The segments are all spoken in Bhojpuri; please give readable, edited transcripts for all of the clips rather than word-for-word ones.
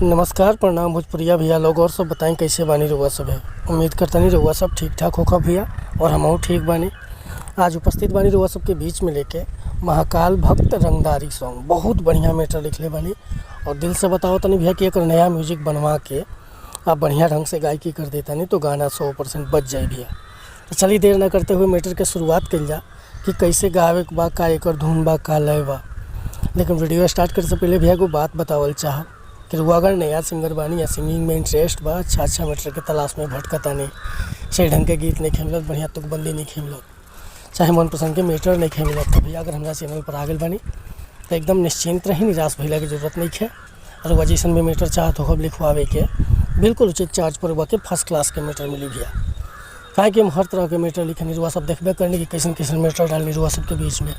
नमस्कार, प्रणाम भोजपुरिया भैया लोग। और सब बताएं कैसे बानी रउआ सब है। उम्मीद करता नहीं रउआ सब ठीक ठाक होगा भैया, और हमहू ठीक बानी। आज उपस्थित बानी रउआ सब के बीच में लेके महाकाल भक्त रंगदारी सॉन्ग। बहुत बढ़िया मैटर लिखले बानी और दिल से बताओ तनी भैया कि एक नया म्यूजिक बनवा के आप बढ़िया ढंग से गायकी कर देता नहीं तो गाना 100% बच जाए भैया। तो चलिए देर न करते हुए मैटर के शुरुआत कल जा कि कैसे गावे के बा, का एकर धुन बा, का लय बा। लेकिन वीडियो स्टार्ट करे से पहले भैया को बात बतावल चाह कि रुआ अगर नया सिंगर बानी या सिंगिंग में इंटरेस्ट बा, अच्छा मैटर के तलाश में भटकता नहीं, सही ढंग के गीत नहीं खेमलत, बढ़िया तुकबंदी नहीं खेमलत, चाहे मनपसंद के मैटर नहीं खेमलत, तो भैया अगर हमारा चैनल पर आ गए बानी तो एकदम निश्चिंत रही, निराश भइला की जरूरत नहीं है। और वह जैसन भी मैटर चाहत हो लिखवावे के बिल्कुल उचित चार्ज पर के फर्स्ट क्लास के मैटर मिली भैया। काहे कि हम हर तरह के मैटर लिखनी रुआ सब देखबे करने की कैसन कैसन मैटर डालनी रुआ सबके बीच में।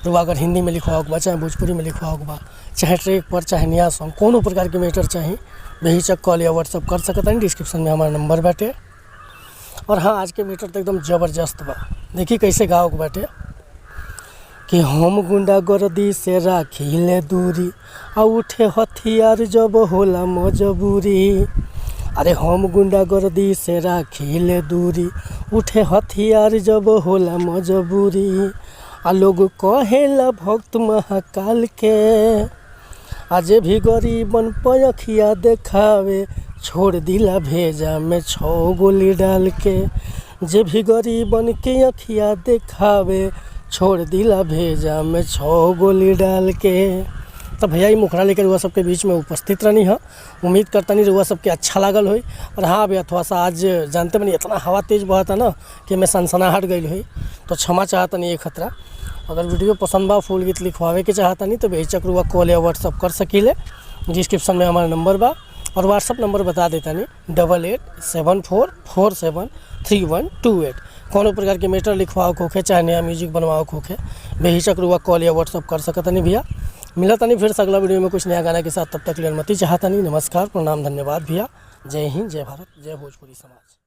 रुआ अगर हिंदी में लिखवाओ बा, चाहे भोजपुरी में लिखवाओ बा, चाहे ट्रैक पर, चाहे नया सॉन्ग, कोनो प्रकार के मैटर चाहे बेहिचक कॉल या व्हाट्सअप कर सकता है। डिस्क्रिप्शन में हमारा नंबर बाटे। और हाँ, आज के मैटर तो एकदम ज़बरदस्त बा। देखिए कैसे गाओ के बाटे कि हम गुंडागर्दी से राखिले दूरी, आ उठे हथियार जब होला मजबूरी। अरे हम गुंडागर्दी से राखिले दूरी, उठे हथियार जब होला मजबूरी। आ लोग कहेला भक्त महाकाल के, आज भी गरीबन पयखिया देखावे, छोड़ दिला भेजा में 6 गोली डाल के। जे भी गरीबन के अखिया देखावे, छोड़ दिला भेजा में 6 गोली डाल के। तो भैया ये मुखड़ा लेकर रुआ सबके बीच में उपस्थित रहनी है। उम्मीद करता नहीं रुआ सबके अच्छा लागल हुई। और हाँ भैया, थोड़ा सा आज जानते बनी इतना हवा तेज़ बहता ना कि मैं सनसनाहट गई हुई, तो क्षमा चाहता नहीं ये खतरा। अगर वीडियो पसंद बा, फुल गीत लिखवावे के चाहता नहीं तो बेहिचक रुआ कॉल या व्हाट्सअप कर सकीले। डिस्क्रिप्शन में हमारा नंबर बा और व्हाट्सअप नंबर बता देता नहीं 8874473128। कोनो प्रकार के मैटर लिखवाओ होखे, चाहे नया म्यूजिक बनवाओ होखे, बेहिचक रुआ कॉल या व्हाट्सअप कर सकता नहीं भैया। मिला नहीं फिर अगला वीडियो में कुछ नया गाना के साथ, तब तक लिए अनुमति चाहता नहीं। नमस्कार, प्रणाम, धन्यवाद भैया। जय हिंद, जय भारत, जय भोजपुरी समाज।